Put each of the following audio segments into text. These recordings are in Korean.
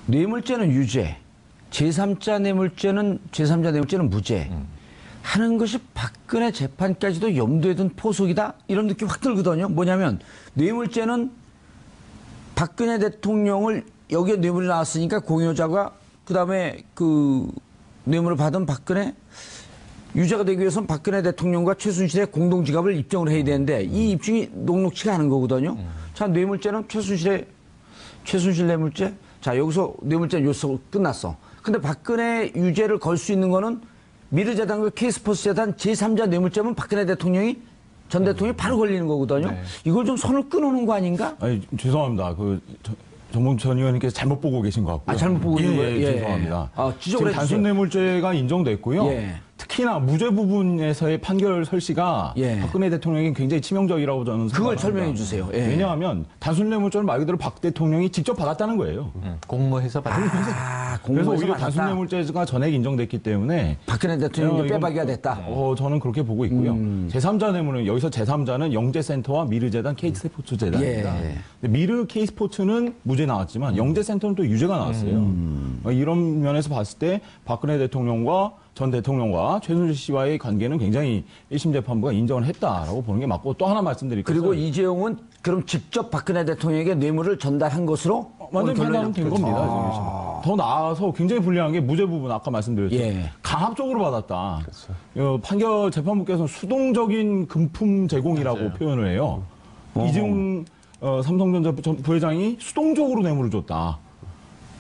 뇌물죄는 유죄, 제3자 뇌물죄는 무죄 하는 것이 박근혜 재판까지도 염두에 둔 포석이다 이런 느낌 확 들거든요. 뭐냐면 뇌물죄는 박근혜 대통령을 여기에 뇌물이 나왔으니까 공여자가 그다음에 그 뇌물을 받은 박근혜 유죄가 되기 위해서는 박근혜 대통령과 최순실의 공동지갑을 입증을 해야 되는데 이 입증이 녹록치가 않은 거거든요. 자, 뇌물죄는 최순실 뇌물죄. 자, 여기서 뇌물죄 요소 끝났어. 근데 박근혜 유죄를 걸 수 있는 거는 미르재단과 K스포츠재단 제3자 뇌물죄면 박근혜 대통령이 전 대통령이 바로 걸리는 거거든요. 네. 이걸 좀 선을 끊어놓은 거 아닌가? 아니, 죄송합니다. 정봉 전 의원님께서 잘못 보고 계신 것 같고요. 아, 잘못 보고 있는 거예요? 예, 죄송합니다. 지적을 지금 단순 뇌물죄가 인정됐고요. 예. 특히나 무죄 부분에서의 판결 설시가 박근혜 대통령이 굉장히 치명적이라고 저는 생각합니다. 그걸 설명해 주세요. 예. 왜냐하면 단순 뇌물죄는 말 그대로 박 대통령이 직접 받았다는 거예요. 공모해서 받은 거죠. 그래서 오히려 단순 뇌물죄가 전액 인정됐기 때문에 박근혜 대통령이 빼박이가 됐다. 저는 그렇게 보고 있고요. 제3자 뇌물은 여기서 제3자는 영재센터와 미르재단 K스포츠재단입니다. 미르 K스포츠는 무죄 나왔지만 영재센터는 또 유죄가 나왔어요. 이런 면에서 봤을 때 박근혜 대통령과 전 대통령과 최순실 씨와의 관계는 굉장히 1심 재판부가 인정을 했다라고 보는 게 맞고 또 하나 말씀드릴게요. 그리고 이재용은 그럼 직접 박근혜 대통령에게 뇌물을 전달한 것으로 완전 판단은 된 겁니다. 더 나아서 굉장히 불리한 게 무죄 부분 아까 말씀드렸죠. 강압적으로 받았다. 판결 재판부께서는 수동적인 금품 제공이라고 표현을 해요. 이재용 삼성전자 부회장이 수동적으로 뇌물을 줬다.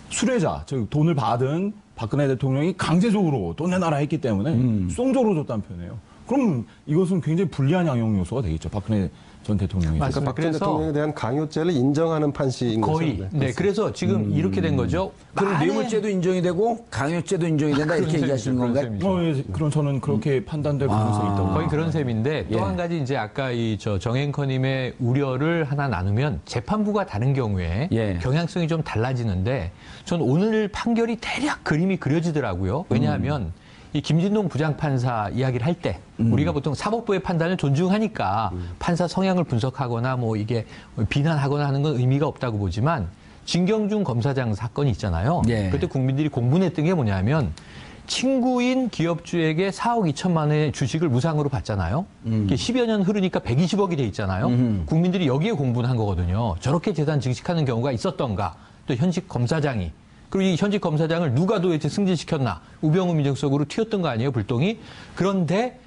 수뢰자, 즉 돈을 받은 박근혜 대통령이 강제적으로 돈 내놔라 했기 때문에 수동적으로 줬다는 표현이에요. 그럼 이것은 굉장히 불리한 양형 요소가 되겠죠. 박근혜 전 대통령이. 그러니까 박 전 대통령에 대한 강요죄를 인정하는 판시인 거죠. 거의. 네, 그래서 지금 이렇게 된 거죠. 그럼 뇌물죄도 인정이 되고 강요죄도 인정이 된다 이렇게 얘기하시는 건가요? 예, 그럼 저는 그렇게 판단될 가능성이 있다고. 거의 그런 셈인데 또 한 가지 이제 아까 정 앵커님의 우려를 하나 나누면 재판부가 다른 경우에 경향성이 좀 달라지는데 전 오늘 판결이 대략 그림이 그려지더라고요. 왜냐하면 이 김진동 부장판사 이야기를 할 때 우리가 보통 사법부의 판단을 존중하니까 판사 성향을 분석하거나 뭐 이게 비난하거나 하는 건 의미가 없다고 보지만 진경준 검사장 사건이 있잖아요. 그때 국민들이 공분했던 게 뭐냐면 친구인 기업주에게 4억 2천만 원의 주식을 무상으로 받잖아요. 10여 년 흐르니까 120억이 돼 있잖아요. 국민들이 여기에 공분한 거거든요. 저렇게 재산 증식하는 경우가 있었던가. 또 현직 검사장이. 그리고 이 현직 검사장을 누가 도대체 승진시켰나. 우병우 민정수석으로 튀었던 거 아니에요, 불똥이. 그런데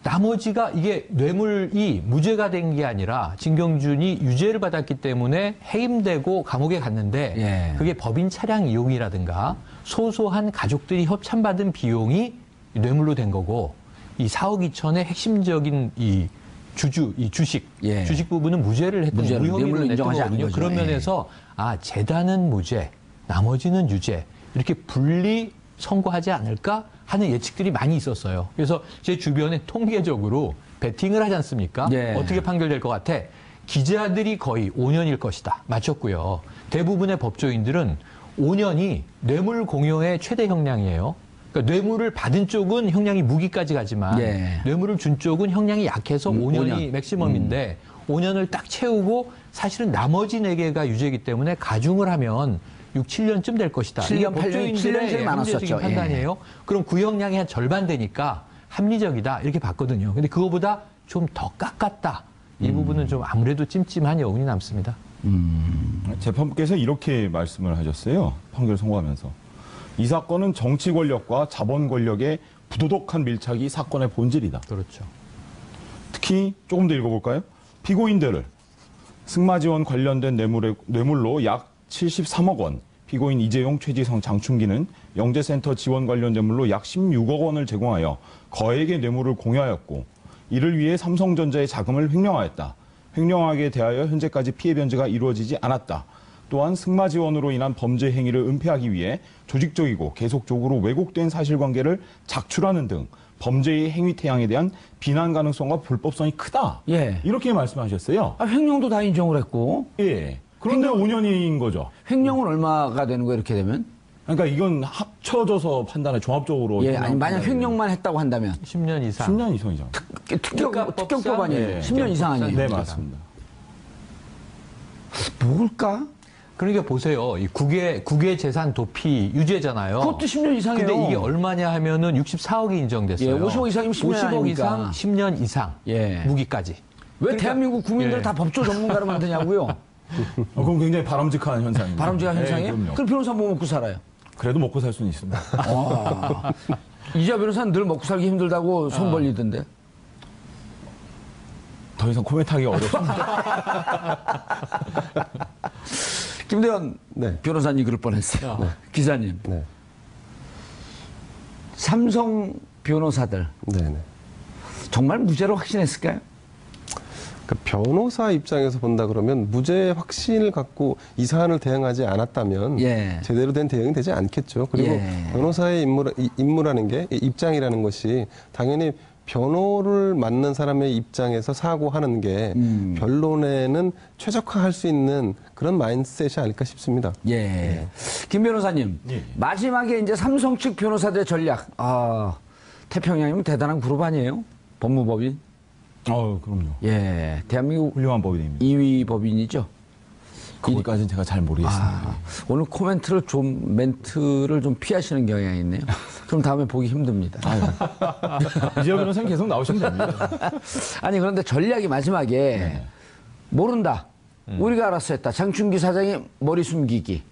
나머지가 이게 뇌물이 무죄가 된 게 아니라 진경준이 유죄를 받았기 때문에 해임되고 감옥에 갔는데 그게 법인 차량 이용이라든가 소소한 가족들이 협찬받은 비용이 뇌물로 된 거고 이 4억 2천의 핵심적인 이 주식 부분은 무죄를 했던 무혐의로 냈던 거거든요. 그런 면에서 재단은 무죄, 나머지는 유죄 이렇게 분리 선고하지 않을까 하는 예측들이 많이 있었어요. 그래서 제 주변에 통계적으로 베팅을 하지 않습니까? 어떻게 판결될 것 같아? 기자들이 거의 5년일 것이다. 맞췄고요. 대부분의 법조인들은 5년이 뇌물 공여의 최대 형량이에요. 그러니까 뇌물을 받은 쪽은 형량이 무기까지 가지만 뇌물을 준 쪽은 형량이 약해서 5년이 맥시멈인데 5년을 딱 채우고 사실은 나머지 4개가 유죄이기 때문에 가중을 하면 6, 7년쯤 될 것이다. 7년, 8년, 7년이 많았었죠. 판단이에요. 그럼 구형량이 한 절반 되니까 합리적이다. 이렇게 봤거든요. 근데 그거보다 좀 더 깎았다. 이 부분은 좀 아무래도 찜찜한 여운이 남습니다. 재판부께서 이렇게 말씀을 하셨어요. 판결 선고하면서. 이 사건은 정치 권력과 자본 권력의 부도덕한 밀착이 사건의 본질이다. 그렇죠. 특히 조금 더 읽어볼까요? 피고인들을 승마 지원 관련된 뇌물로 약 73억 원, 피고인 이재용, 최지성, 장충기는 영재센터 지원 관련 뇌물로 약 16억 원을 제공하여 거액의 뇌물을 공유하였고 이를 위해 삼성전자의 자금을 횡령하였다. 횡령하게 대하여 현재까지 피해 변제가 이루어지지 않았다. 또한 승마 지원으로 인한 범죄 행위를 은폐하기 위해 조직적이고 계속적으로 왜곡된 사실관계를 작출하는 등 범죄의 행위 태양에 대한 비난 가능성과 불법성이 크다. 이렇게 말씀하셨어요. 횡령도 다 인정을 했고. 그런데 5년인 거죠. 획령은 얼마가 되는 거예요, 이렇게 되면? 그러니까 이건 합쳐져서 판단해, 종합적으로. 아니, 만약 횡령만 했다고 한다면? 10년 이상. 10년 이상이죠. 특경법 아니에요? 10년 이상 아니에요? 네, 맞습니다. 뭘까? 그러니까 보세요. 이 국외 재산 도피 유죄잖아요. 그것도 10년 이상이에요. 근데 이게 얼마냐 하면은 64억이 인정됐어요. 예, 50억 이상이면 10년 50억 아닙니까? 이상 10년 이상 예. 무기까지. 왜 대한민국 국민들을 예. 다 법조 전문가로 만드냐고요? 그건 굉장히 바람직한 현상입니다. 바람직한 현상이에요? 그럼요. 그럼 변호사 뭐 먹고 살아요? 그래도 먹고 살 수는 있습니다. 이자 변호사는 늘 먹고 살기 힘들다고 손 벌리던데. 더 이상 코멘트하기 어렵습니다. 김대현 네. 변호사님 그럴 뻔했어요. 기자님. 네. 삼성 변호사들 네네. 정말 무죄로 확신했을까요? 그 변호사 입장에서 본다 그러면 무죄 확신을 갖고 이 사안을 대응하지 않았다면 예. 제대로 된 대응이 되지 않겠죠. 그리고 예. 변호사의 임무라는 게 입장이라는 것이 당연히 변호를 맡는 사람의 입장에서 사고하는 게 변론에는 최적화할 수 있는 그런 마인드셋이 아닐까 싶습니다. 예. 김 변호사님, 예. 마지막에 이제 삼성 측 변호사들의 전략. 태평양이면 대단한 그룹 아니에요? 법무법인? 그럼요. 예. 대한민국 훌륭한 법인입니다. 2위 법인이죠. 거기까지는 제가 잘 모르겠습니다. 오늘 멘트를 좀 피하시는 경향이 있네요. 그럼 다음에 보기 힘듭니다. 이재호 변호사님 계속 나오시면 됩니다. 아니, 그런데 전략이 마지막에 모른다. 우리가 알아서 했다. 장충기 사장이 머리 숨기기.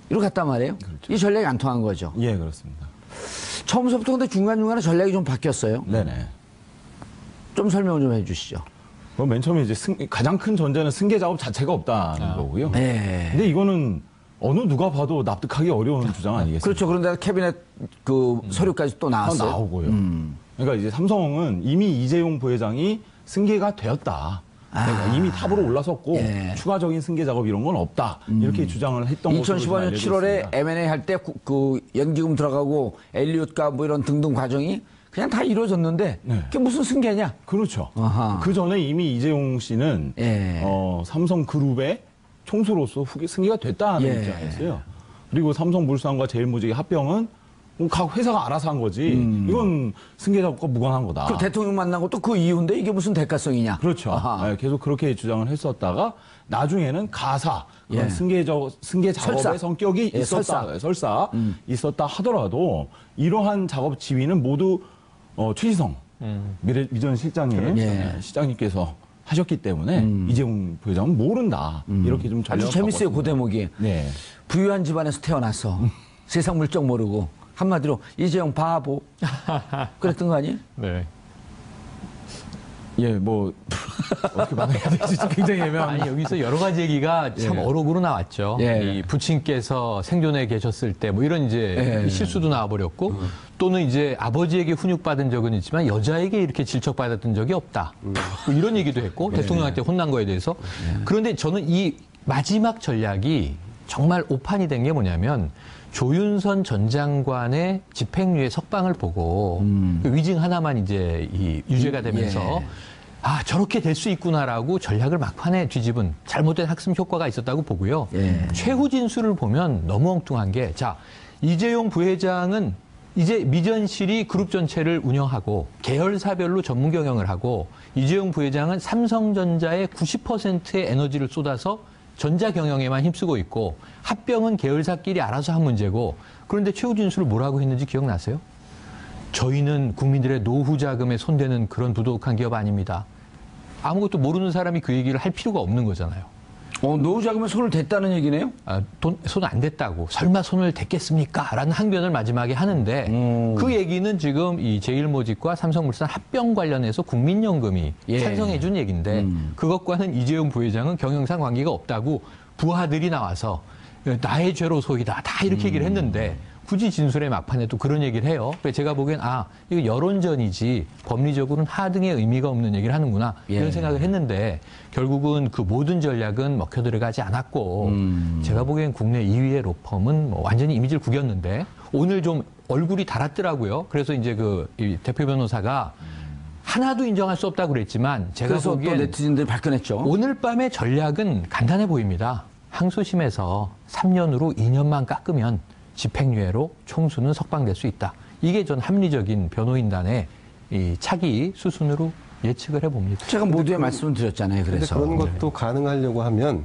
이렇게 갔단 말이에요. 그렇죠. 이 전략이 안 통한 거죠. 예, 그렇습니다. 처음부터 근데 중간중간에 전략이 좀 바뀌었어요. 네네. 좀 설명을 좀 해주시죠. 맨 처음에 이제 가장 큰 전제는 승계 작업 자체가 없다는 거고요. 네. 근데 이거는 어느 누가 봐도 납득하기 어려운 주장 아니겠습니까? 그렇죠. 그런데 캐비넷 서류까지 또 나왔어요. 나오고요. 그러니까 이제 삼성은 이미 이재용 부회장이 승계가 되었다. 그러니까 이미 탑으로 올라섰고 예. 추가적인 승계 작업 이런 건 없다. 이렇게 주장을 했던 것으로 2015년 7월에 M&A 할 때 그 연기금 들어가고 엘리엇과 뭐 이런 등등 과정이 그냥 다 이루어졌는데 네. 그게 무슨 승계냐? 그렇죠. 아하. 그 전에 이미 이재용 씨는 예. 삼성그룹의 총수로서 승계가 됐다는 예. 입장이었어요. 그리고 삼성물산과 제일모직의 합병은 각 회사가 알아서 한 거지. 이건 승계 작업과 무관한 거다. 그 대통령 만난 것도 그 이유인데 이게 무슨 대가성이냐? 그렇죠. 아하. 네, 계속 그렇게 주장을 했었다가 나중에는 가사, 그런 예. 승계 작업의 설사. 성격이 예, 있었다. 있었다 하더라도 이러한 작업 지휘는 모두 최지성 미전 실장님, 예. 시장님께서 하셨기 때문에 이재용 부회장은 모른다. 이렇게 좀 전략을 아주 재밌어요. 그 바꿨습니다. 대목이. 네. 부유한 집안에서 태어나서 세상 물정 모르고 한마디로 이재용 바보 그랬던 거 아니에요? 네. 예, 뭐 어떻게 반응해야 될지 굉장히 애매합니다. 아니, 여기서 여러 가지 얘기가 참 어록으로 나왔죠. 예. 이 부친께서 생존에 계셨을 때 뭐 이런 이제 예. 실수도 나와버렸고 또는 이제 아버지에게 훈육받은 적은 있지만 여자에게 이렇게 질척받았던 적이 없다. 뭐 이런 얘기도 했고 대통령한테 혼난 거에 대해서. 그런데 저는 이 마지막 전략이 정말 오판이 된 게 뭐냐면 조윤선 전 장관의 집행유예 석방을 보고 그 위증 하나만 이제 이 유죄가 되면서 저렇게 될 수 있구나라고 전략을 막판에 뒤집은 잘못된 학습 효과가 있었다고 보고요. 최후 진술을 보면 너무 엉뚱한 게 이재용 부회장은 이제 미전실이 그룹 전체를 운영하고 계열사별로 전문 경영을 하고 이재용 부회장은 삼성전자의 90%의 에너지를 쏟아서 전자 경영에만 힘쓰고 있고 합병은 계열사끼리 알아서 한 문제고 그런데 최후 진술을 뭐라고 했는지 기억나세요? 저희는 국민들의 노후 자금에 손대는 그런 부도덕한 기업 아닙니다. 아무것도 모르는 사람이 그 얘기를 할 필요가 없는 거잖아요. 노후 자금에 손을 댔다는 얘기네요? 손 안 댔다고. 설마 손을 댔겠습니까? 라는 항변을 마지막에 하는데 그 얘기는 지금 이 제일모직과 삼성물산 합병 관련해서 국민연금이 찬성해 준 얘기인데 그것과는 이재용 부회장은 경영상 관계가 없다고 부하들이 나와서 나의 죄로 소이다. 다 이렇게 얘기를 했는데 굳이 진술의 막판에 또 그런 얘기를 해요. 그래서 제가 보기엔 이거 여론전이지 법리적으로는 하등의 의미가 없는 얘기를 하는구나 이런 생각을 했는데 결국은 그 모든 전략은 먹혀 들어가지 않았고 제가 보기엔 국내 2위의 로펌은 뭐 완전히 이미지를 구겼는데 오늘 좀 얼굴이 달았더라고요. 그래서 이제 이 대표 변호사가 하나도 인정할 수 없다고 그랬지만 제가 그래서 보기엔 또 네티즌들이 발끈했죠. 오늘 밤의 전략은 간단해 보입니다. 항소심에서 3년으로 2년만 깎으면 집행유예로 총수는 석방될 수 있다. 이게 전 합리적인 변호인단의 이 차기 수순으로 예측을 해봅니다. 제가 모두의 말씀을 드렸잖아요. 그래서. 그런 것도 가능하려고 하면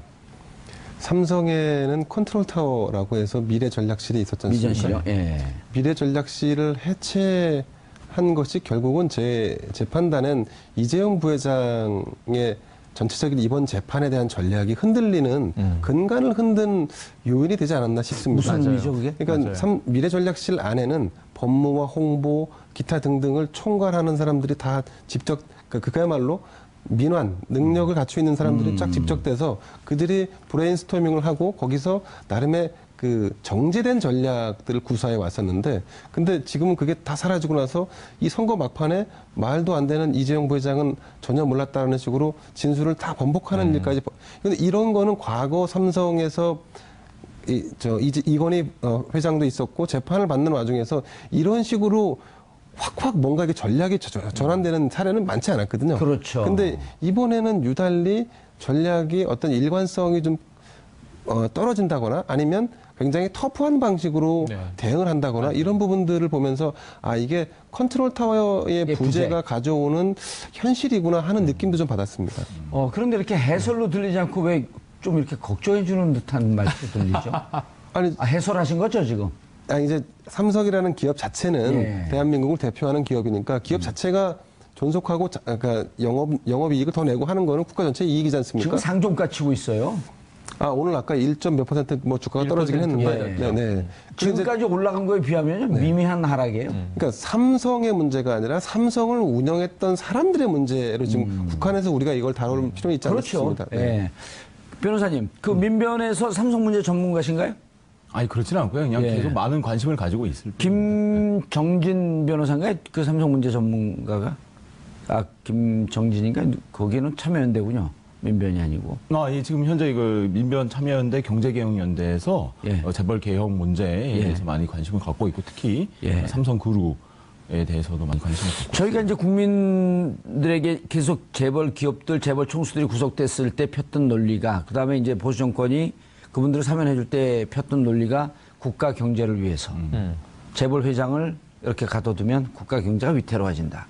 삼성에는 컨트롤 타워라고 해서 미래 전략실이 있었지 않습니까? 미전실요? 예. 미래 전략실을 해체한 것이 결국은 제 판단엔 이재용 부회장의 전체적인 이번 재판에 대한 전략이 흔들리는 근간을 흔든 요인이 되지 않았나 싶습니다. 무슨 의미죠, 그게? 그러니까 미래 전략실 안에는 법무와 홍보, 기타 등등을 총괄하는 사람들이 다 직접 그야말로 민환, 능력을 갖추고 있는 사람들이 쫙 집적돼서 그들이 브레인스토밍을 하고 거기서 나름의 그 정제된 전략들을 구사해 왔었는데 근데 지금은 그게 다 사라지고 나서 이 선거 막판에 말도 안 되는 이재용 부회장은 전혀 몰랐다는 식으로 진술을 다 번복하는 일까지. 근데 이런 거는 과거 삼성에서 이건희 회장도 있었고 재판을 받는 와중에서 이런 식으로 확 뭔가 이게 전략이 전환되는 사례는 많지 않았거든요. 그렇죠. 근데 이번에는 유달리 전략이 어떤 일관성이 좀 떨어진다거나 아니면 굉장히 터프한 방식으로 네. 대응을 한다거나 이런 부분들을 보면서 아 이게 컨트롤 타워의 부재가 가져오는 현실이구나 하는 느낌도 좀 받았습니다. 그런데 이렇게 해설로 들리지 않고 왜 좀 이렇게 걱정해주는 듯한 말투 들리죠? 아니 해설하신 거죠, 지금? 이제 삼성이라는 기업 자체는 예. 대한민국을 대표하는 기업이니까 기업 자체가 존속하고 그러니까 영업이익을 더 내고 하는 거는 국가 전체 이익이지 않습니까? 지금 상종가 치고 있어요. 오늘 아까 1몇 % 뭐 주가가 떨어지긴 했는데. 예. 네. 지금까지 올라간 거에 비하면 미미한 하락이에요. 그러니까 삼성의 문제가 아니라 삼성을 운영했던 사람들의 문제로 지금 국한해서 우리가 이걸 다룰 필요는 있지 그렇죠. 않습니다. 예. 변호사님, 그 민변에서 삼성 문제 전문가신가요? 아니 그렇지는 않고요. 그냥 예. 계속 많은 관심을 가지고 있을 뿐. 김정진 변호사인가요? 그 삼성 문제 전문가가? 김정진인가? 거기는 참여연대군요. 민변이 아니고. 예, 지금 현재 그 민변 참여연대 경제개혁연대에서 예. 재벌 개혁 문제에 대해서 많이 관심을 갖고 있고 특히 삼성그룹에 대해서도 많이 관심을 갖고 저희가 이제 국민들에게 계속 재벌 기업들, 재벌 총수들이 구속됐을 때 폈던 논리가, 그 다음에 이제 보수 정권이 그분들을 사면해줄 때 폈던 논리가 국가 경제를 위해서 재벌 회장을 이렇게 가둬두면 국가 경제가 위태로워진다.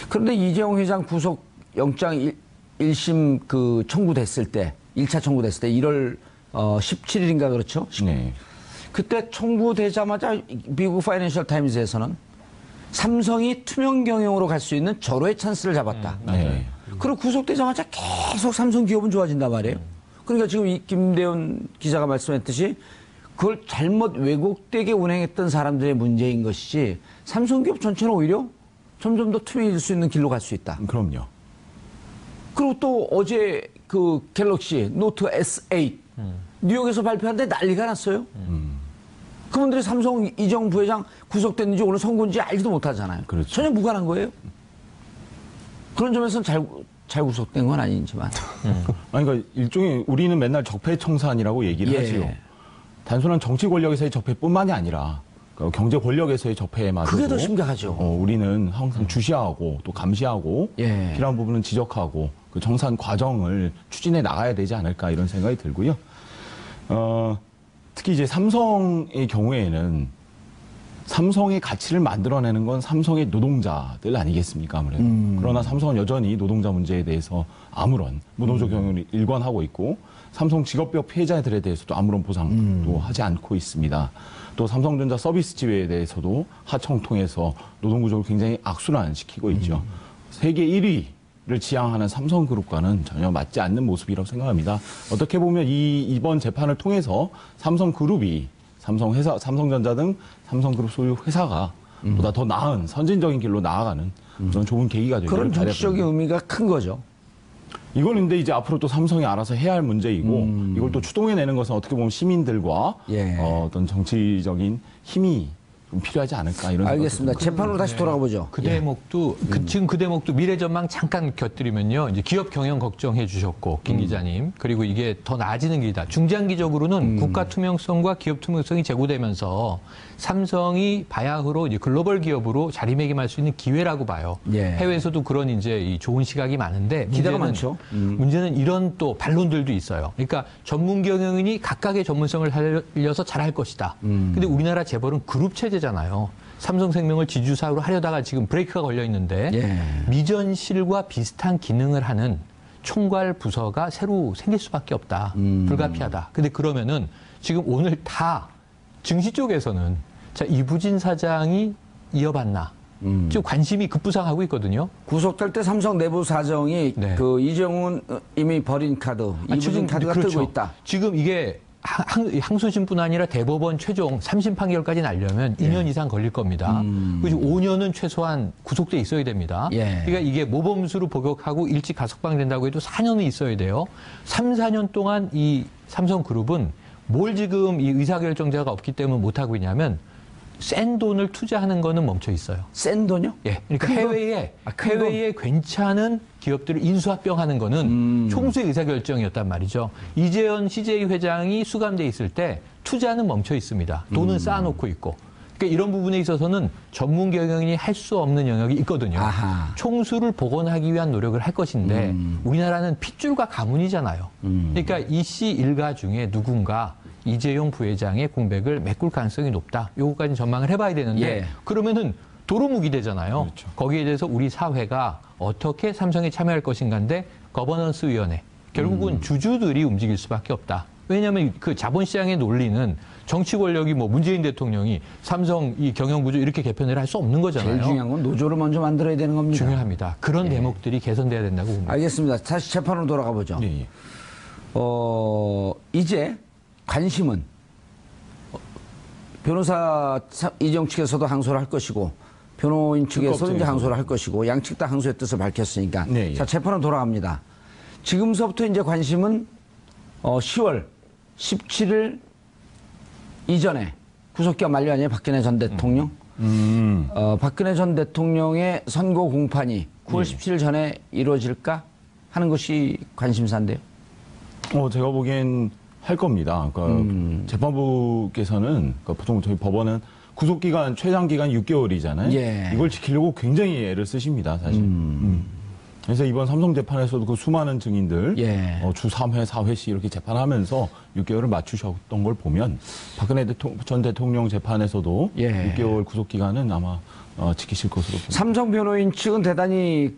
그런데 이재용 회장 구속 영장 1심 그 청구됐을 때, 1차 청구됐을 때 1월 17일인가 그렇죠? 네. 그때 청구되자마자 미국 파이낸셜 타임즈에서는 삼성이 투명 경영으로 갈 수 있는 절호의 찬스를 잡았다. 네. 그리고 구속되자마자 계속 삼성 기업은 좋아진단 말이에요. 그러니까 지금 이 김대훈 기자가 말씀했듯이 그걸 잘못 왜곡되게 운행했던 사람들의 문제인 것이지 삼성 기업 전체는 오히려 점점 더 투명해질 수 있는 길로 갈 수 있다. 그럼요. 그리고 또 어제 그 갤럭시 노트 S8 뉴욕에서 발표하는데 난리가 났어요. 그분들이 삼성 이재용 부회장 구속됐는지 오늘 선고인지 알지도 못하잖아요. 그렇죠. 전혀 무관한 거예요. 그런 점에서는 잘 구속된 건 아니지만. 그러니까 일종의 우리는 맨날 적폐청산이라고 얘기를 예. 하지요. 단순한 정치 권력에서의 적폐뿐만이 아니라 경제 권력에서의 적폐마저도 그게 더 심각하죠. 우리는 항상 주시하고 또 감시하고 예. 필요한 부분은 지적하고 그 정산 과정을 추진해 나가야 되지 않을까 이런 생각이 들고요. 특히 이제 삼성의 경우에는 삼성의 가치를 만들어내는 건 삼성의 노동자들 아니겠습니까, 아무래도. 그러나 삼성은 여전히 노동자 문제에 대해서 아무런 무노조 경영을 일관하고 있고 삼성 직업병 피해자들에 대해서도 아무런 보상도 하지 않고 있습니다. 또 삼성전자 서비스 지회에 대해서도 하청 통해서 노동구조를 굉장히 악순환시키고 있죠. 세계 1위를 지향하는 삼성그룹과는 전혀 맞지 않는 모습이라고 생각합니다. 어떻게 보면 이번 재판을 통해서 삼성그룹이 삼성전자 등 삼성그룹 소유 회사가 보다 더 나은 선진적인 길로 나아가는 그런 좋은 계기가 되기를 그런 정치적인 의미가 큰 거죠. 이건 근데 이제 앞으로 또 삼성이 알아서 해야 할 문제이고 이걸 또 추동해내는 것은 어떻게 보면 시민들과 예. 어떤 정치적인 힘이 좀 필요하지 않을까 이런 알겠습니다. 재판으로 다시 돌아가 보죠. 그 대목도 지금 그 대목도 미래전망 잠깐 곁들이면요. 이제 기업 경영 걱정해 주셨고 김 기자님 그리고 이게 더 나아지는 길이다. 중장기적으로는 국가 투명성과 기업 투명성이 제고되면서 삼성이 바야흐로 이제 글로벌 기업으로 자리매김할 수 있는 기회라고 봐요. 예. 해외에서도 그런 이제 이 좋은 시각이 많은데 기대가 많죠. 문제는 이런 또 반론들도 있어요. 그러니까 전문 경영인이 각각의 전문성을 살려서 잘할 것이다. 근데 우리나라 재벌은 그룹 체제잖아요. 삼성생명을 지주사로 하려다가 지금 브레이크가 걸려 있는데 예. 미전실과 비슷한 기능을 하는 총괄 부서가 새로 생길 수밖에 없다. 불가피하다. 근데 그러면은 지금 오늘 다 증시 쪽에서는 자, 이부진 사장이 이어받나? 지금 관심이 급부상하고 있거든요. 구속될 때 삼성 내부 사정이 네. 그 이재용은 이미 버린 카드, 이부진 카드가 그렇죠. 뜨고 있다. 지금 이게 항소심뿐 아니라 대법원 최종 3심 판결까지 나려면 2년 이상 걸릴 겁니다. 그리고 5년은 최소한 구속돼 있어야 됩니다. 예. 그러니까 이게 모범수로 복역하고 일찍 가석방된다고 해도 4년은 있어야 돼요. 3, 4년 동안 이 삼성그룹은 뭘 지금 이 의사결정자가 없기 때문에 못하고 있냐면 센 돈을 투자하는 거는 멈춰 있어요. 센 돈요? 예. 그러니까 큰 돈? 해외에 괜찮은 기업들을 인수합병하는 거는 총수의 의사결정이었단 말이죠. 이재현 CJ 회장이 수감돼 있을 때 투자는 멈춰 있습니다. 돈은 쌓아놓고 있고. 그러니까 이런 부분에 있어서는 전문 경영인이 할 수 없는 영역이 있거든요. 아하. 총수를 복원하기 위한 노력을 할 것인데 우리나라는 핏줄과 가문이잖아요. 그러니까 이 씨 일가 중에 누군가 이재용 부회장의 공백을 메꿀 가능성이 높다. 요거까지 전망을 해봐야 되는데 예. 그러면은 도루묵이 되잖아요. 그렇죠. 거기에 대해서 우리 사회가 어떻게 삼성에 참여할 것인가인데 거버넌스 위원회 결국은 주주들이 움직일 수밖에 없다. 왜냐하면 그 자본시장의 논리는 정치 권력이 뭐 문재인 대통령이 삼성 이 경영구조 이렇게 개편을 할 수 없는 거잖아요. 제일 중요한 건 노조를 먼저 만들어야 되는 겁니다. 중요합니다. 그런 대목들이 개선돼야 된다고 봅니다. 알겠습니다. 다시 재판으로 돌아가 보죠. 예, 예. 이제 관심은 변호사 이재용 측에서도 항소를 할 것이고 변호인 측에서도 이제 항소를 할 것이고 양측 다 항소의 뜻을 밝혔으니까 네, 예. 자 재판으로 돌아갑니다. 지금서부터 이제 관심은 10월 17일 이전에 구속기간 만료 아니에요? 박근혜 전 대통령. 박근혜 전 대통령의 선고 공판이 9월 17일 전에 이루어질까 하는 것이 관심사인데요. 제가 보기엔 할 겁니다. 그러니까 재판부께서는 그러니까 보통 저희 법원은 구속기간 최장기간 6개월이잖아요. 예. 이걸 지키려고 굉장히 애를 쓰십니다, 사실. 그래서 이번 삼성 재판에서도 그 수많은 증인들 예. 주 3회, 4회씩 이렇게 재판하면서 6개월을 맞추셨던 걸 보면 박근혜 전 대통령 재판에서도 예. 6개월 구속기간은 아마 지키실 것으로 봅니다. 삼성 변호인 측은 대단히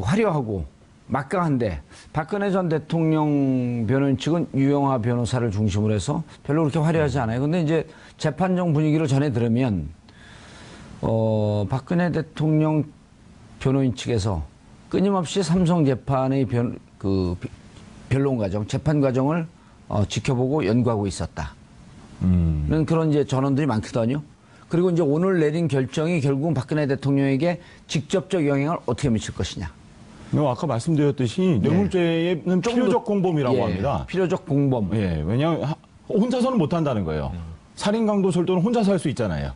화려하고 막강한데 박근혜 전 대통령 변호인 측은 유영하 변호사를 중심으로 해서 별로 그렇게 화려하지 않아요. 근데 이제 재판정 분위기를 전해 들으면 박근혜 대통령 변호인 측에서 끊임없이 삼성 재판의 변론 과정, 재판 과정을 지켜보고 연구하고 있었다. 그런 이제 전언들이 많거든요. 그리고 이제 오늘 내린 결정이 결국은 박근혜 대통령에게 직접적 영향을 어떻게 미칠 것이냐. 아까 말씀드렸듯이 뇌물죄는 필요적 공범이라고 예, 합니다. 필요적 공범. 예, 왜냐하면 혼자서는 못한다는 거예요. 살인, 강도, 절도는 혼자서 할 수 있잖아요.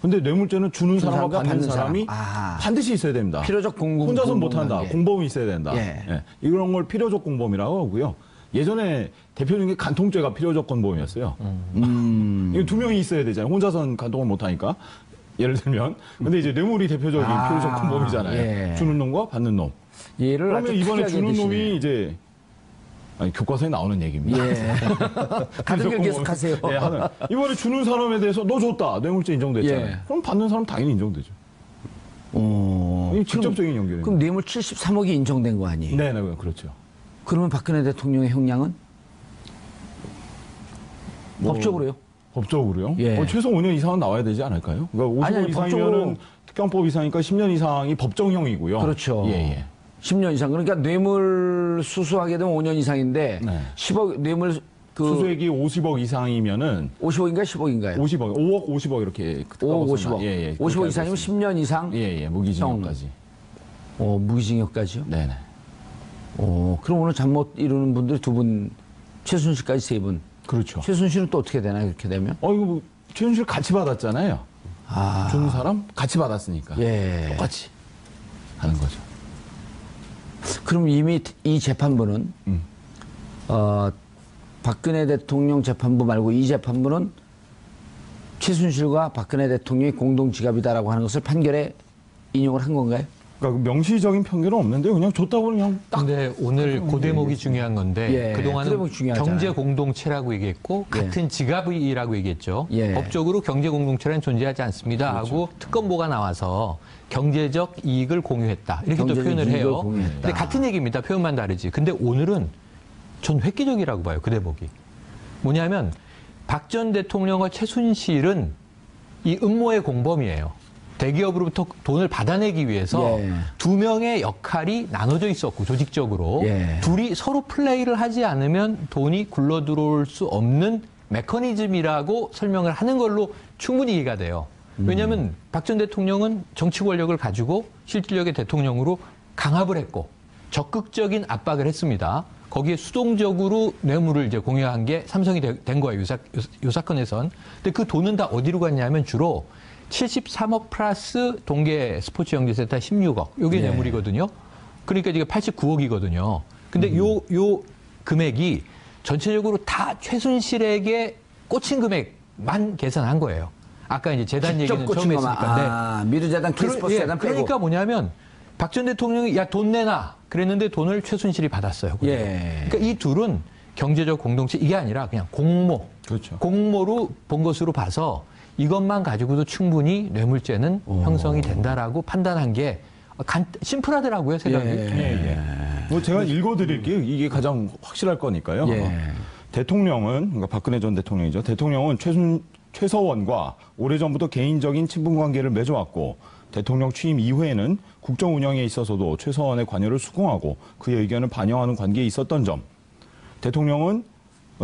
근데 뇌물죄는 주는 사람과 받는 사람이 반드시 있어야 됩니다. 필요적 공범. 혼자서는 못한다. 공범이 있어야 된다. 예. 예. 이런 걸 필요적 공범이라고 하고요. 예전에 대표적인 게 간통죄가 필요적 공범이었어요. 이거 두 명이 있어야 되잖아요. 혼자서는 간통을 못하니까. 예를 들면. 근데 이제 뇌물이 대표적인 필요적 공범이잖아요. 예. 주는 놈과 받는 놈. 예를 아주 그러면 이번에 특이하게 주는 드시네. 놈이 이제 교과서에 나오는 얘기입니다. 예. 가는 길 계속하세요. 예, 이번에 주는 사람에 대해서 너 줬다. 뇌물죄 인정됐잖아요. 예. 그럼 받는 사람 당연히 인정되죠. 이 직접적인 연결이에요. 그럼 뇌물 73억이 인정된 거 아니에요? 네, 그렇죠. 그러면 박근혜 대통령의 형량은? 법적으로요? 법적으로요? 예. 최소 5년 이상은 나와야 되지 않을까요? 그러니까 50억 아니, 이상이면은 특경법 이상이니까 10년 이상이 법정형이고요. 그렇죠. 예. 10년 이상. 그러니까 뇌물 수수하게 되면 5년 이상인데 네. 10억 뇌물 수수액이 50억 이상이면은 50억인가요? 10억인가요? 50억, 5억 50억 이렇게 5억 50억. 예. 50억 이상이면 10년 이상? 예. 무기징역까지. 무기징역까지요? 네네. 그럼 오늘 잠 못 이루는 분들이 두 분, 최순실까지 세 분. 그렇죠. 최순실은 또 어떻게 되나요? 그렇게 되면? 이거 최순실 같이 받았잖아요. 주는 사람 같이 받았으니까. 예. 똑같이 하는 거죠. 그럼 이미 이 재판부는 박근혜 대통령 재판부 말고 이 재판부는 최순실과 박근혜 대통령이 공동 지갑이다라고 하는 것을 판결에 인용을 한 건가요? 그러니까 명시적인 편견은 없는데 그냥 줬다고 그냥 딱. 근데 오늘 그 대목이 중요한 건데 예, 그동안은 그 대목이 중요하잖아요. 경제 공동체라고 얘기했고 예. 같은 지갑이라고 얘기했죠. 예. 법적으로 경제 공동체는 존재하지 않습니다 하고 특검보가 나와서 경제적 이익을 공유했다 이렇게 또 경제적 표현을 이익을 해요. 공유했다. 근데 같은 얘기입니다. 표현만 다르지. 근데 오늘은 전 획기적이라고 봐요. 그 대목이. 뭐냐면 박 전 대통령과 최순실은 이 음모의 공범이에요. 대기업으로부터 돈을 받아내기 위해서 예. 두 명의 역할이 나눠져 있었고 조직적으로 예. 둘이 서로 플레이를 하지 않으면 돈이 굴러 들어올 수 없는 메커니즘이라고 설명을 하는 걸로 충분히 이해가 돼요. 왜냐하면 박 전 대통령은 정치 권력을 가지고 실질력의 대통령으로 강압을 했고 적극적인 압박을 했습니다. 거기에 수동적으로 뇌물을 이제 공유한 게 삼성이 된 거예요. 요 사건에선. 근데 그 돈은 다 어디로 갔냐면 주로 73억 플러스 동계 스포츠 영재센터 16억. 요게 네. 뇌물이거든요. 그러니까 이게 89억이거든요. 근데 요 금액이 전체적으로 다 최순실에게 꽂힌 금액만 계산한 거예요. 아까 이제 재단 직접 얘기는 꽂힌 처음 것만. 했으니까. 미르재단, 키스포츠 재단 빼고. 그러니까 뭐냐면 박 전 대통령이 야 돈 내놔 그랬는데 돈을 최순실이 받았어요. 예. 그러니까 이 둘은 경제적 공동체 이게 아니라 그냥 공모, 그렇죠. 공모로 본 것으로 봐서 이것만 가지고도 충분히 뇌물죄는 형성이 된다라고 판단한 게 심플하더라고요 생각이. 뭐 제가 읽어드릴게요. 이게 가장 확실할 거니까요. 예. 대통령은 그러니까 박근혜 전 대통령이죠. 대통령은 최서원과 오래전부터 개인적인 친분 관계를 맺어왔고 대통령 취임 이후에는 국정 운영에 있어서도 최서원의 관여를 수긍하고 그의 의견을 반영하는 관계에 있었던 점. 대통령은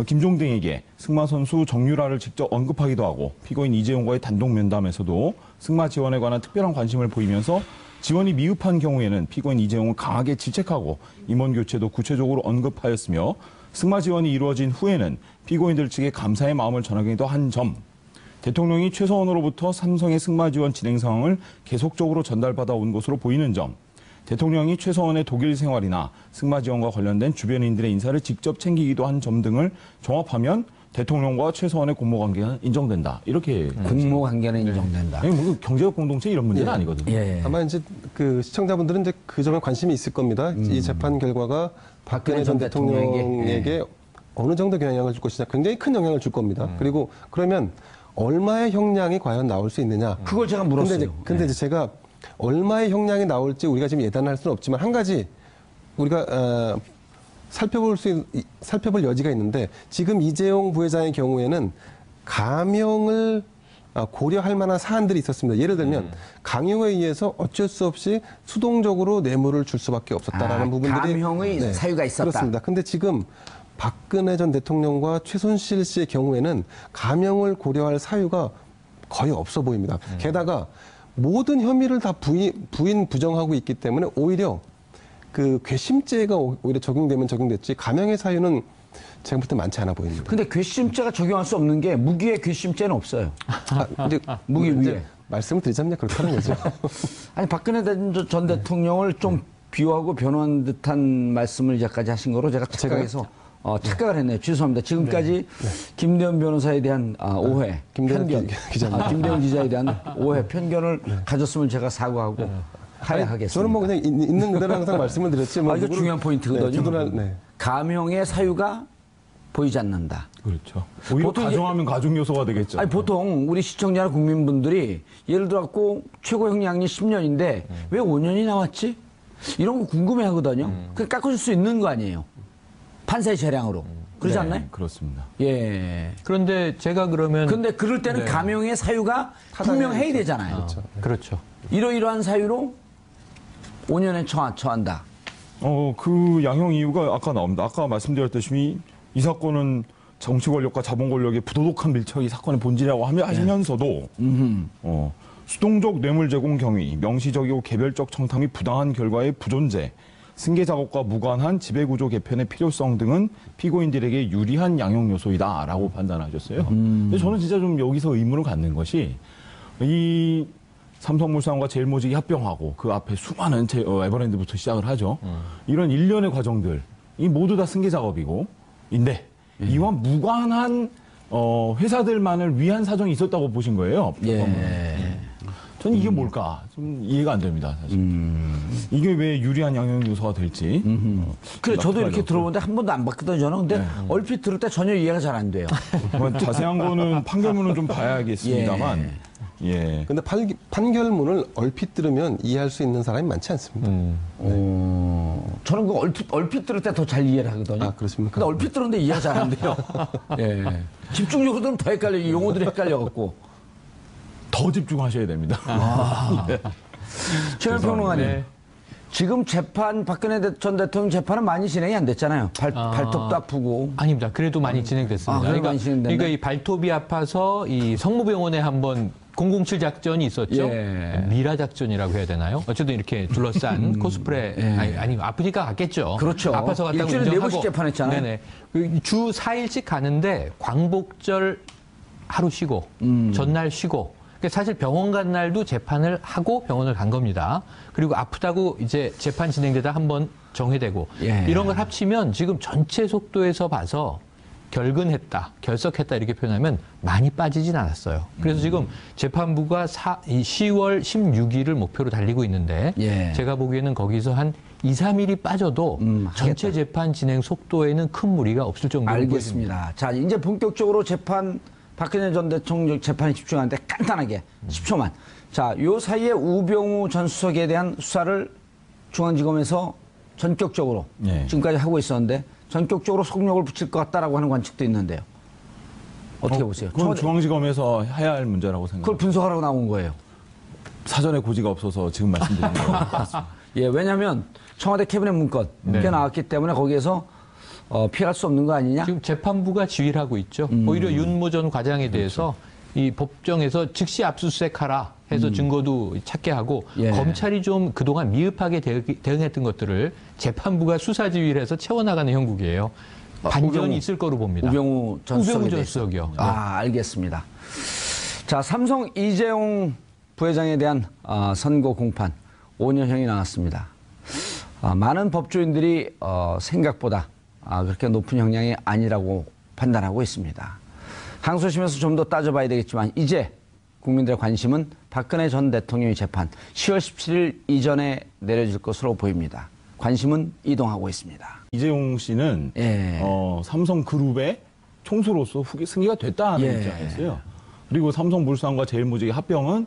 김종등에게 승마 선수 정유라를 직접 언급하기도 하고 피고인 이재용과의 단독 면담에서도 승마 지원에 관한 특별한 관심을 보이면서 지원이 미흡한 경우에는 피고인 이재용을 강하게 질책하고 임원 교체도 구체적으로 언급하였으며 승마 지원이 이루어진 후에는 피고인들 측에 감사의 마음을 전하기도 한 점. 대통령이 최서원으로부터 삼성의 승마 지원 진행 상황을 계속적으로 전달받아 온 것으로 보이는 점. 대통령이 최서원의 독일 생활이나 승마 지원과 관련된 주변인들의 인사를 직접 챙기기도 한 점 등을 종합하면 대통령과 최서원의 공모 관계가 인정된다. 이렇게 공모 관계는 인정된다. 아니, 뭐 경제적 공동체 이런 문제는 아니거든요. 예. 아마 이제 그 시청자분들은 이제 그 점에 관심이 있을 겁니다. 이 재판 결과가 박근혜 전 대통령에게 어느 정도 영향을 줄 것이냐, 굉장히 큰 영향을 줄 겁니다. 그리고 그러면 얼마의 형량이 과연 나올 수 있느냐? 그걸 제가 물었어요. 근데 이제 제가 얼마의 형량이 나올지 우리가 지금 예단할 수는 없지만 한 가지 우리가 살펴볼 여지가 있는데 지금 이재용 부회장의 경우에는 감형을 고려할 만한 사안들이 있었습니다. 예를 들면 강요에 의해서 어쩔 수 없이 수동적으로 뇌물을 줄 수밖에 없었다라는 부분들이 감형의 사유가 있었다. 그렇습니다. 근데 지금 박근혜 전 대통령과 최순실 씨의 경우에는 감형을 고려할 사유가 거의 없어 보입니다. 게다가 모든 혐의를 다 부정하고 있기 때문에 오히려 그 괘씸죄가 오히려 적용되면 적용됐지 감형의 사유는 제가 볼 때 많지 않아 보입니다. 근데 괘씸죄가 적용할 수 없는 게 무기의 괘씸죄는 없어요. 근데 무기 이제 위에. 말씀을 드리자면 그렇게 하는 거죠. 아니 박근혜 전 대통령을 좀 비호하고 변호한 듯한 말씀을 이제까지 하신 거로 제가 착각해서 착각을 했네요. 죄송합니다. 지금까지 김대현 변호사에 대한 오해, 김대현 편견, 기자입니다. 김대현 기자에 대한 오해, 편견을 가졌으면 제가 사과하고 하야하겠습니다. 저는 뭐 그냥 있는 그대로 항상 말씀을 드렸지. 뭐 이거 중요한 포인트거든요. 네. 감형의 사유가 보이지 않는다. 그렇죠. 오히려 보통 가정하면 가중 요소가 되겠죠. 아니 보통 우리 시청자나 국민분들이 예를 들어갖고 최고 형량이 10년인데 왜 5년이 나왔지? 이런 거 궁금해 하거든요. 그 깎아줄 수 있는 거 아니에요. 판사의 재량으로. 그러지 네, 않나요? 그렇습니다. 예. 그런데 제가 그러면 근데 그럴 때는 감형의 사유가 분명해야 되잖아요. 그렇죠. 이러이러한 사유로 5년에 처한다. 그 양형 이유가 아까 나옵니다. 아까 말씀드렸다시피 이 사건은 정치 권력과 자본 권력의 부도덕한 밀착이 사건의 본질이라고 하시면서도 수동적 뇌물 제공 경위, 명시적이고 개별적 청탁 및 부당한 결과의 부존재, 승계 작업과 무관한 지배구조 개편의 필요성 등은 피고인들에게 유리한 양형 요소이다라고 판단하셨어요. 근데 저는 진짜 좀 여기서 의문을 갖는 것이 이 삼성물산과 제일모직이 합병하고 그 앞에 수많은 에버랜드부터 시작을 하죠. 이런 일련의 과정들, 이 모두 다 승계 작업이고, 이와 무관한 회사들만을 위한 사정이 있었다고 보신 거예요. 예. 저는 이게 뭘까 좀 이해가 안 됩니다. 사실. 이게 왜 유리한 양형 요소가 될지. 그래 저도 이렇게 생각해봐야죠. 들어보는데 한 번도 안 봤거든요. 저는 근데 얼핏 들을 때 전혀 이해가 잘 안 돼요. 뭐 자세한 거는 판결문은 좀 봐야겠습니다만. 예. 근데 판결문을 얼핏 들으면 이해할 수 있는 사람이 많지 않습니다. 저는 그 얼핏 들을 때 더 잘 이해를 하거든요. 아, 그렇습니까? 근데 얼핏 들었는데 이해가 잘 안 돼요. 예. 집중적으로 들으면 더 헷갈려요. 이 용어들이 헷갈려갖고. 더 집중하셔야 됩니다. 최현 평론가님. 네. 지금 재판, 박근혜 전 대통령 재판은 많이 진행이 안 됐잖아요. 발톱도 아프고. 아닙니다. 그래도 많이 진행됐습니다. 그래도 많이 진행됐네. 그러니까 이 발톱이 아파서 이 성모병원에 한번 007 작전이 있었죠. 예. 미라 작전이라고 해야 되나요? 어쨌든 이렇게 둘러싼 코스프레 아니 아프니까 갔겠죠. 그렇죠. 아파서 갔다고 일주일에 인정하고. 4번씩 재판했잖아요. 네네. 주 4일씩 가는데 광복절 하루 쉬고 전날 쉬고. 그러니까 사실 병원 간 날도 재판을 하고 병원을 간 겁니다. 그리고 아프다고 이제 재판 진행되다 한번 정회되고 예. 이런 걸 합치면 지금 전체 속도에서 봐서 결근했다, 결석했다 이렇게 표현하면 많이 빠지진 않았어요. 그래서 지금 재판부가 10월 16일을 목표로 달리고 있는데 예. 제가 보기에는 거기서 한 2, 3일이 빠져도 전체 재판 진행 속도에는 큰 무리가 없을 정도로 보여집니다. 알겠습니다. 자, 이제 본격적으로 박근혜 전 대통령 재판에 집중하는데 간단하게 10초만. 자, 요 사이에 우병우 전 수석에 대한 수사를 중앙지검에서 전격적으로 예. 지금까지 하고 있었는데 전격적으로 속력을 붙일 것 같다라고 하는 관측도 있는데요. 어떻게 보세요? 그건 중앙지검에서 해야 할 문제라고 그걸 생각합니다. 분석하라고 나온 거예요. 사전에 고지가 없어서 지금 말씀드리는 거예요. 예, 왜냐하면 청와대 캐비넷 문건 꽤 나왔기 때문에 거기에서 피할 수 없는 거 아니냐? 지금 재판부가 지휘를 하고 있죠. 오히려 윤모 전 과장에 대해서 이 법정에서 즉시 압수수색하라 해서 증거도 찾게 하고 예. 검찰이 좀 그동안 미흡하게 대응했던 것들을 재판부가 수사 지휘를 해서 채워나가는 형국이에요. 반전이 있을 거로 봅니다. 우병우 전 우병우 수석에 전 대해서. 수석이요. 아, 알겠습니다. 자, 삼성 이재용 부회장에 대한 선고 공판 5년형이 나왔습니다. 많은 법조인들이 생각보다 그렇게 높은 형량이 아니라고 판단하고 있습니다. 항소심에서 좀 더 따져봐야 되겠지만 이제 국민들의 관심은 박근혜 전 대통령의 재판 10월 17일 이전에 내려질 것으로 보입니다. 관심은 이동하고 있습니다. 이재용 씨는 예. 삼성그룹의 총수로서 승계가 됐다는 예. 입장이었어요. 그리고 삼성물산과 제일모직의 합병은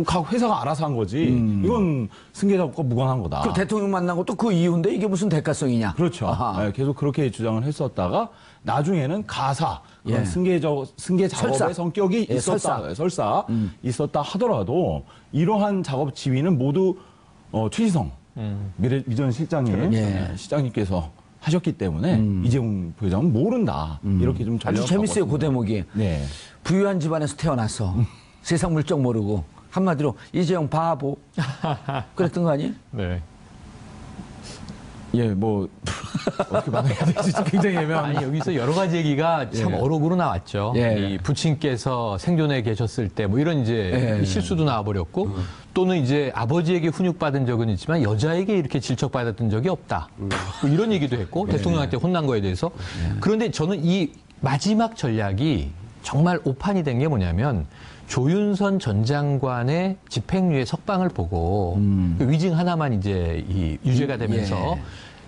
각 회사가 알아서 한 거지. 이건 승계자과 무관한 거다. 그 대통령 만난 것도 그 이유인데 이게 무슨 대가성이냐? 그렇죠. 아하. 네, 계속 그렇게 주장을 했었다가 나중에는 가사, 예. 승계 작업의 설사. 성격이 예, 있었다. 있었다 하더라도 이러한 작업 지휘는 모두 최지성 미전 실장님, 예. 시장님께서 하셨기 때문에 이재용 부회장은 모른다. 이렇게 좀 아주 재밌어요, 그 대목이. 네. 부유한 집안에서 태어나서 세상 물정 모르고 한마디로 이재용 바보 그랬던 거 아니에요? 네. 예, 뭐 어떻게 말해야 될지 굉장히 애매한. 아니 여기서 여러 가지 얘기가 참 어록으로 나왔죠. 예. 이 부친께서 생존에 계셨을 때 뭐 이런 이제 예. 실수도 나와버렸고 또는 이제 아버지에게 훈육받은 적은 있지만 여자에게 이렇게 질척받았던 적이 없다. 뭐 이런 얘기도 했고 대통령한테 혼난 거에 대해서. 그런데 저는 이 마지막 전략이 정말 오판이 된 게 뭐냐면 조윤선 전 장관의 집행유예 석방을 보고 그 위증 하나만 이제 이 유죄가 되면서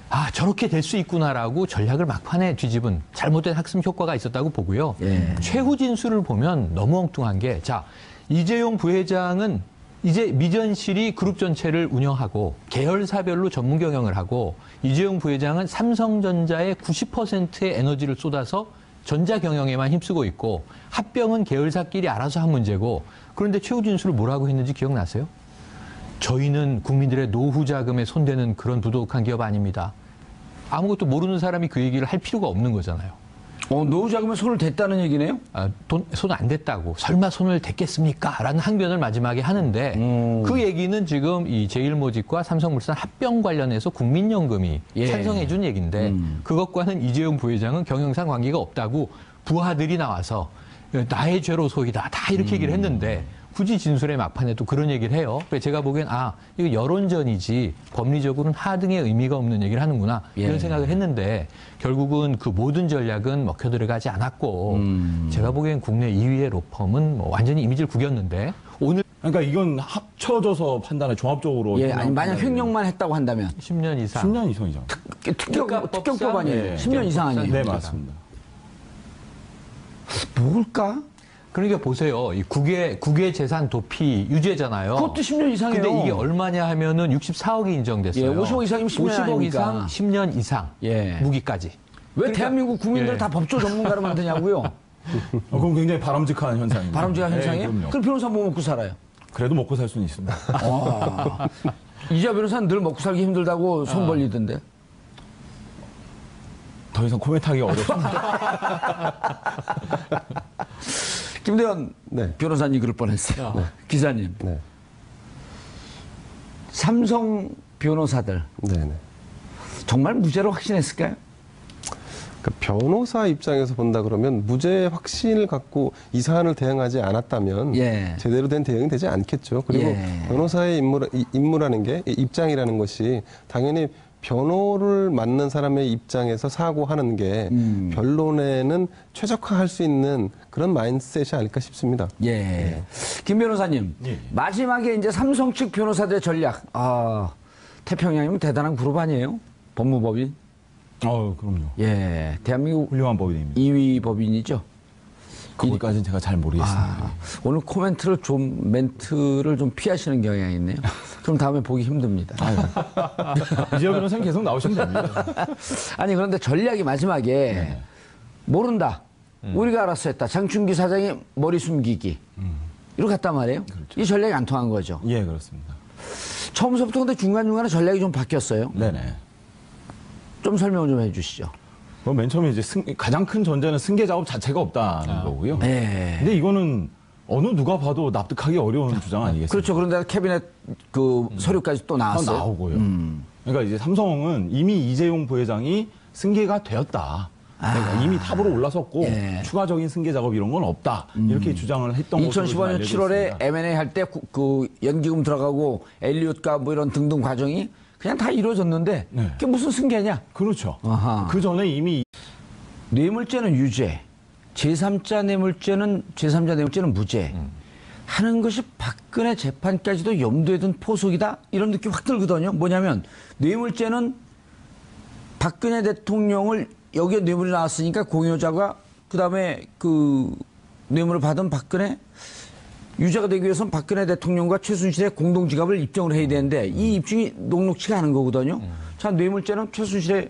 아 저렇게 될 수 있구나라고 전략을 막판에 뒤집은 잘못된 학습 효과가 있었다고 보고요. 최후 진술을 보면 너무 엉뚱한 게 자 이재용 부회장은 이제 미전실이 그룹 전체를 운영하고 계열사별로 전문 경영을 하고 이재용 부회장은 삼성전자의 90%의 에너지를 쏟아서 전자 경영에만 힘쓰고 있고 합병은 계열사끼리 알아서 한 문제고 그런데 최후 진술을 뭐라고 했는지 기억나세요? 저희는 국민들의 노후 자금에 손대는 그런 부도덕한 기업 아닙니다. 아무것도 모르는 사람이 그 얘기를 할 필요가 없는 거잖아요. 노후 자금에 손을 댔다는 얘기네요? 손 안 댔다고. 설마 손을 댔겠습니까? 라는 항변을 마지막에 하는데 그 얘기는 지금 이 제일모직과 삼성물산 합병 관련해서 국민연금이 찬성해 준 얘기인데 그것과는 이재용 부회장은 경영상 관계가 없다고 부하들이 나와서 나의 죄로 소이다. 다 이렇게 얘기를 했는데 굳이 진술의 막판에 또 그런 얘기를 해요. 그래서 제가 보기엔 이거 여론전이지 법리적으로는 하등의 의미가 없는 얘기를 하는구나 이런 생각을 했는데 결국은 그 모든 전략은 먹혀 들어가지 않았고 제가 보기엔 국내 2위의 로펌은 뭐 완전히 이미지를 구겼는데 오늘 그러니까 이건 합쳐져서 판단해 종합적으로. 아니 만약 횡령만 했다고 한다면 10년 이상. 10년 이상이죠. 특경법 아니에요. 10년 이상 아니에요. 네, 맞습니다. 뭘까? 그러니까 보세요. 이 국외 재산 도피 유죄잖아요. 그것도 10년 이상이에요. 근데 이게 얼마냐 하면은 64억이 인정됐어요. 50억 이상이면 10년 50억 아닙니까? 이상, 10년 이상. 무기까지. 왜 그러니까, 대한민국 국민들 다 법조 전문가로 만드냐고요? 그럼 굉장히 바람직한 현상입니다. 바람직한 현상이에요? 그럼요. 그럼 변호사 뭐 먹고 살아요? 그래도 먹고 살 수는 있습니다. 이재화 변호사는 늘 먹고 살기 힘들다고 손 벌리던데. 더 이상 코멘트하기가 어렵습니다. 김대현 변호사님 그럴 뻔했어요. 기자님. 삼성 변호사들 정말 무죄로 확신했을까요? 그러니까 변호사 입장에서 본다 그러면 무죄 확신을 갖고 이 사안을 대응하지 않았다면 제대로 된 대응이 되지 않겠죠. 그리고 변호사의 임무라는 게 입장이라는 것이 당연히 변호를 맡는 사람의 입장에서 사고하는 게 변론에는 최적화할 수 있는 그런 마인드셋이 아닐까 싶습니다. 김 변호사님, 마지막에 이제 삼성 측 변호사들의 전략. 태평양이면 대단한 그룹 아니에요? 법무법인? 그럼요. 대한민국 훌륭한 법인입니다. 2위 법인이죠. 거기까지는 제가 잘 모르겠습니다. 오늘 멘트를 좀 피하시는 경향이 있네요. 그럼 다음에 보기 힘듭니다. 이재화 변호사님 계속 나오시면 됩니다. 아니, 그런데 전략이 마지막에 모른다. 우리가 알아서 했다. 장충기 사장이 머리 숨기기. 이렇게 갔단 말이에요. 그렇죠. 이 전략이 안 통한 거죠. 예, 그렇습니다. 처음부터 근데 중간중간에 전략이 좀 바뀌었어요. 네네. 좀 설명 좀 해주시죠. 맨 처음에 이제 가장 큰 전제는 승계 작업 자체가 없다는 거고요. 근데 이거는 어느 누가 봐도 납득하기 어려운 주장 아니겠습니까? 그렇죠. 그런데 캐비넷 서류까지 또 나왔어요. 나오고요. 그러니까 이제 삼성은 이미 이재용 부회장이 승계가 되었다. 그러니까 이미 탑으로 올라섰고 추가적인 승계 작업 이런 건 없다. 이렇게 주장을 했던 것으로 2015년 7월에 M&A 할 때 그 연기금 들어가고 엘리엇과 뭐 이런 등등 과정이 그냥 다 이루어졌는데 그게 무슨 승계냐? 그렇죠. 그 전에 이미 뇌물죄는 유죄, 제3자 뇌물죄는 무죄 하는 것이 박근혜 재판까지도 염두에 둔 포석이다 이런 느낌 확 들거든요. 뭐냐면 뇌물죄는 박근혜 대통령을 여기에 뇌물이 나왔으니까 공여자가 그다음에 그 뇌물을 받은 박근혜 유죄가 되기 위해서는 박근혜 대통령과 최순실의 공동지갑을 입증을 해야 되는데 이 입증이 녹록치가 않은 거거든요. 자, 뇌물죄는 최순실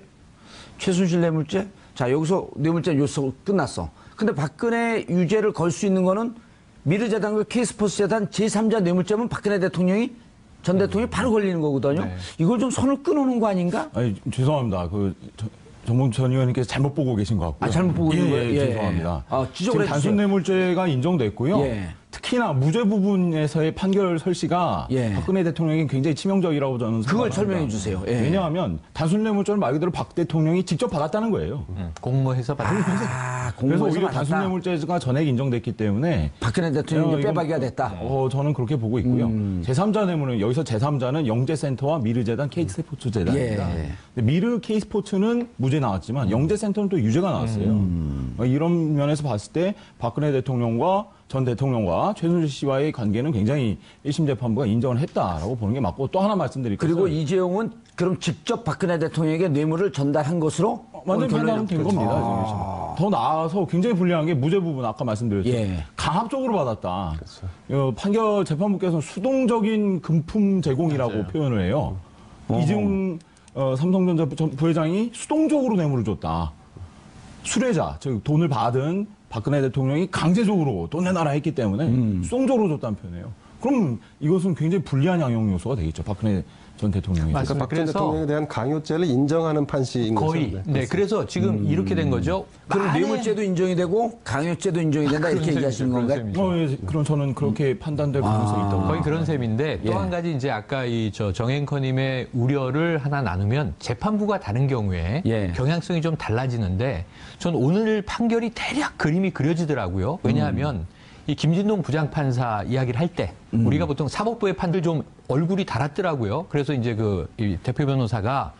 뇌물죄. 자, 여기서 뇌물죄 요소 끝났어. 근데 박근혜 유죄를 걸 수 있는 거는 미르재단과 K스포츠재단 제3자 뇌물죄면 박근혜 대통령이 전 대통령이 바로 걸리는 거거든요. 이걸 좀 선을 끊어놓은 거 아닌가? 아니, 죄송합니다. 정봉 전 의원님께서 잘못 보고 계신 것 같고요. 잘못 보고 있는 거예요? 죄송합니다. 지적을 지금 단순 뇌물죄가 인정됐고요. 특히나 무죄 부분에서의 판결 설시가 박근혜 대통령에게 굉장히 치명적이라고 저는 생각합니다. 그걸 설명해 주세요. 왜냐하면 단순 뇌물죄는 말 그대로 박 대통령이 직접 받았다는 거예요. 공모해서 받은 거죠. 그래서 오히려 단순 뇌물죄가 전액 인정됐기 때문에 박근혜 대통령이 빼박이가 됐다. 저는 그렇게 보고 있고요. 제3자 뇌물은 여기서 제3자는 영재센터와 미르재단 K스포츠재단입니다. 미르 K스포츠는 무죄 나왔지만 영재센터는 또 유죄가 나왔어요. 이런 면에서 봤을 때 박근혜 대통령과 전 대통령과 최순실 씨와의 관계는 굉장히 1심 재판부가 인정을 했다라고 보는 게 맞고 또 하나 말씀드릴게요. 그리고 이재용은 그럼 직접 박근혜 대통령에게 뇌물을 전달한 것으로 완전 판단은 된 겁니다. 더 나아서 굉장히 불리한 게 무죄 부분 아까 말씀드렸죠. 강압적으로 받았다. 판결 재판부께서는 수동적인 금품 제공이라고 표현을 해요. 이재용 삼성전자 부회장이 수동적으로 뇌물을 줬다. 수뢰자, 즉 돈을 받은 박근혜 대통령이 강제적으로 돈 내놔라 했기 때문에 수동적으로 줬다는 표현이에요. 그럼 이것은 굉장히 불리한 양형 요소가 되겠죠. 박근혜 전 대통령이. 그러니까 박 전 대통령에 대한 강요죄를 인정하는 판시인 거죠. 거의. 그래서 지금 이렇게 된 거죠. 그럼 뇌물죄도 인정이 되고 강요죄도 인정이 된다 이렇게 얘기하시는 건가요? 그럼 저는 그렇게 판단될 가능성이 있다고. 거의 그런 셈인데 또 한 가지 이제 아까 정앵커님의 우려를 하나 나누면 재판부가 다른 경우에 경향성이 좀 달라지는데 전 오늘 판결이 대략 그림이 그려지더라고요. 왜냐하면 이 김진동 부장판사 이야기를 할 때 우리가 보통 사법부의 판들 좀 얼굴이 달았더라고요. 그래서 이제 이 대표 변호사가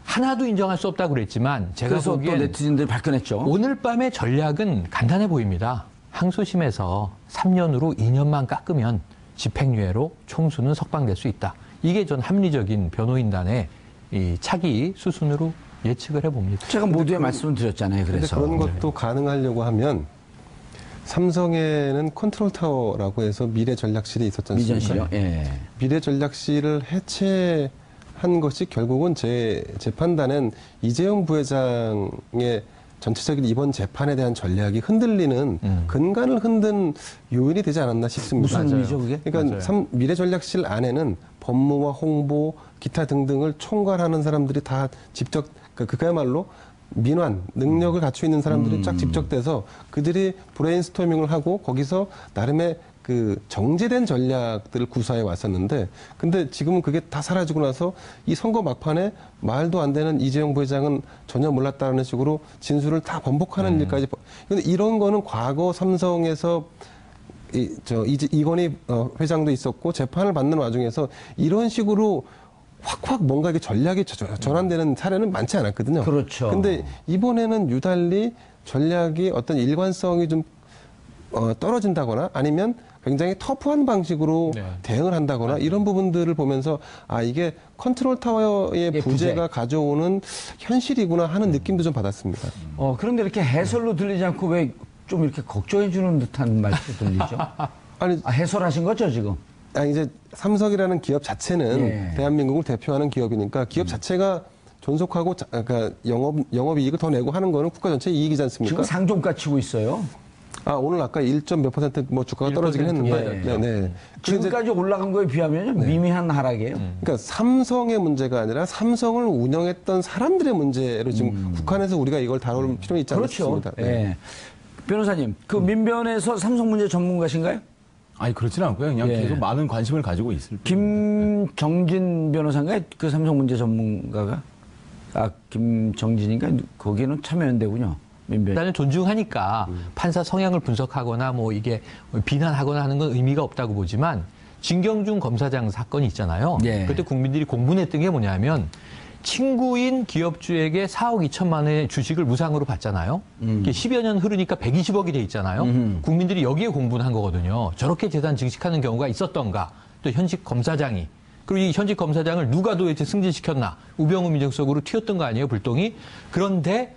하나도 인정할 수 없다고 그랬지만 제가 그래서 또 보기엔 네티즌들이 발끈했죠. 오늘 밤의 전략은 간단해 보입니다. 항소심에서 3년으로 2년만 깎으면 집행유예로 총수는 석방될 수 있다. 이게 전 합리적인 변호인단의 이 차기 수순으로 예측을 해봅니다. 제가 모두에 말씀을 드렸잖아요. 그래서. 그런 것도 가능하려고 하면 삼성에는 컨트롤 타워라고 해서 미래 전략실이 있었지 않습니까? 미전실요? 예. 미래 전략실을 해체한 것이 결국은 제 재판단은 이재용 부회장의 전체적인 이번 재판에 대한 전략이 흔들리는 근간을 흔든 요인이 되지 않았나 싶습니다. 무슨 의미죠, 그게? 그러니까 미래 전략실 안에는 법무와 홍보, 기타 등등을 총괄하는 사람들이 다 직접 그야말로 민환, 능력을 갖추고 있는 사람들이 쫙 집적돼서 그들이 브레인스토밍을 하고 거기서 나름의 그 정제된 전략들을 구사해 왔었는데 근데 지금은 그게 다 사라지고 나서 이 선거 막판에 말도 안 되는 이재용 부회장은 전혀 몰랐다는 식으로 진술을 다 번복하는 일까지. 근데 이런 거는 과거 삼성에서 이건희 회장도 있었고 재판을 받는 와중에서 이런 식으로 확 뭔가 이게 전략이 전환되는 사례는 많지 않았거든요. 그렇죠. 근데 이번에는 유달리 전략이 어떤 일관성이 좀 떨어진다거나 아니면 굉장히 터프한 방식으로 대응을 한다거나 이런 부분들을 보면서 아 이게 컨트롤 타워의 부재가 가져오는 현실이구나 하는 느낌도 좀 받았습니다. 그런데 이렇게 해설로 들리지 않고 왜 좀 이렇게 걱정해 주는 듯한 말도 들리죠? 아니 해설하신 거죠 지금? 이제 삼성이라는 기업 자체는 대한민국을 대표하는 기업이니까 기업 자체가 존속하고 그러니까 영업이익을 더 내고 하는 거는 국가 전체 이익이지 않습니까? 지금 상종가 치고 있어요. 오늘 아까 1몇 % 뭐 주가가 떨어지긴 했는데. 네. 지금까지 올라간 거에 비하면 미미한 하락이에요. 그러니까 삼성의 문제가 아니라 삼성을 운영했던 사람들의 문제로 지금 국한해서 우리가 이걸 다룰 필요는 있지 않습니까? 그렇죠. 네. 변호사님, 그 민변에서 삼성 문제 전문가신가요? 아니 그렇지는 않고요. 그냥 계속 많은 관심을 가지고 있을 뿐. 김정진 변호사인가요? 그 삼성 문제 전문가가? 김정진인가? 거기는 참여연대군요. 민변. 일단은 존중하니까 판사 성향을 분석하거나 뭐 이게 비난하거나 하는 건 의미가 없다고 보지만 진경준 검사장 사건이 있잖아요. 그때 국민들이 공분했던 게 뭐냐면 친구인 기업주에게 4억 2천만 원의 주식을 무상으로 받잖아요. 10여 년 흐르니까 120억이 돼 있잖아요. 국민들이 여기에 공분한 거거든요. 저렇게 재산 증식하는 경우가 있었던가. 또 현직 검사장이. 그리고 이 현직 검사장을 누가 도대체 승진시켰나. 우병우 민정수석으로 튀었던 거 아니에요, 불똥이. 그런데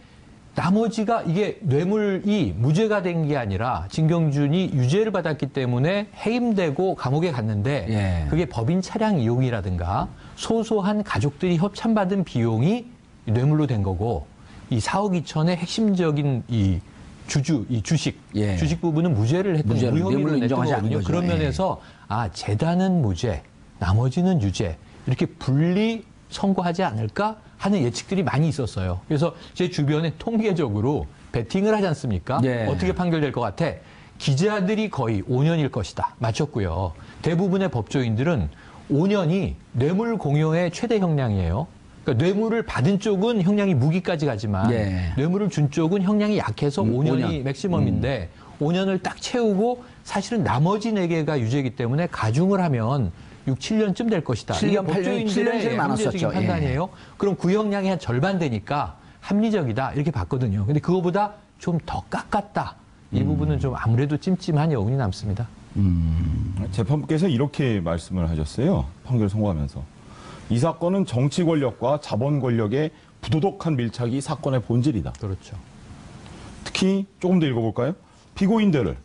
나머지가 이게 뇌물이 무죄가 된 게 아니라 진경준이 유죄를 받았기 때문에 해임되고 감옥에 갔는데 그게 법인 차량 이용이라든가 소소한 가족들이 협찬받은 비용이 뇌물로 된 거고 이 4억 2천의 핵심적인 이 주식 부분은 무죄를 했던 무혐의로 냈던 거거든요. 그런 면에서 재단은 무죄, 나머지는 유죄 이렇게 분리 선고하지 않을까 하는 예측들이 많이 있었어요. 그래서 제 주변에 통계적으로 베팅을 하지 않습니까? 어떻게 판결될 것 같아? 기자들이 거의 5년일 것이다. 맞췄고요. 대부분의 법조인들은 5년이 뇌물 공여의 최대 형량이에요. 그러니까 뇌물을 받은 쪽은 형량이 무기까지 가지만 뇌물을 준 쪽은 형량이 약해서 5년이 맥시멈인데 5년을 딱 채우고 사실은 나머지 4개가 유죄이기 때문에 가중을 하면 6, 7년쯤 될 것이다. 7년, 이게 8년, 법조인들의 합리적인 판단이에요. 그럼 구형량이 한 절반 되니까 합리적이다. 이렇게 봤거든요. 근데 그거보다 좀 더 깎았다. 이 부분은 좀 아무래도 찜찜한 여운이 남습니다. 재판부께서 이렇게 말씀을 하셨어요. 판결 선고하면서. 이 사건은 정치 권력과 자본 권력의 부도덕한 밀착이 사건의 본질이다. 그렇죠. 특히 조금 더 읽어볼까요? 피고인들을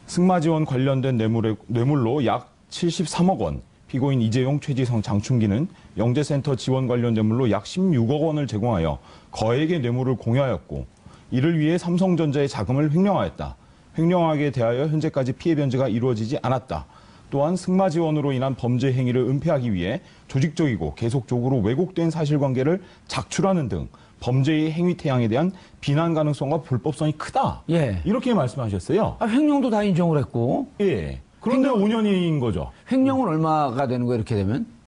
승마지원 관련된 뇌물로 약 73억 원, 피고인 이재용, 최지성, 장충기는 영재센터 지원 관련 뇌물로 약 16억 원을 제공하여 거액의 뇌물을 공여하였고 이를 위해 삼성전자의 자금을 횡령하였다. 횡령하게 대하여 현재까지 피해 변제가 이루어지지 않았다. 또한 승마 지원으로 인한 범죄 행위를 은폐하기 위해 조직적이고 계속적으로 왜곡된 사실관계를 작출하는 등 범죄의 행위 태양에 대한 비난 가능성과 불법성이 크다. 이렇게 말씀하셨어요. 횡령도 다 인정을 했고. 그런데 5년인 거죠. 횡령은 얼마가 되는 거예요, 이렇게 되면?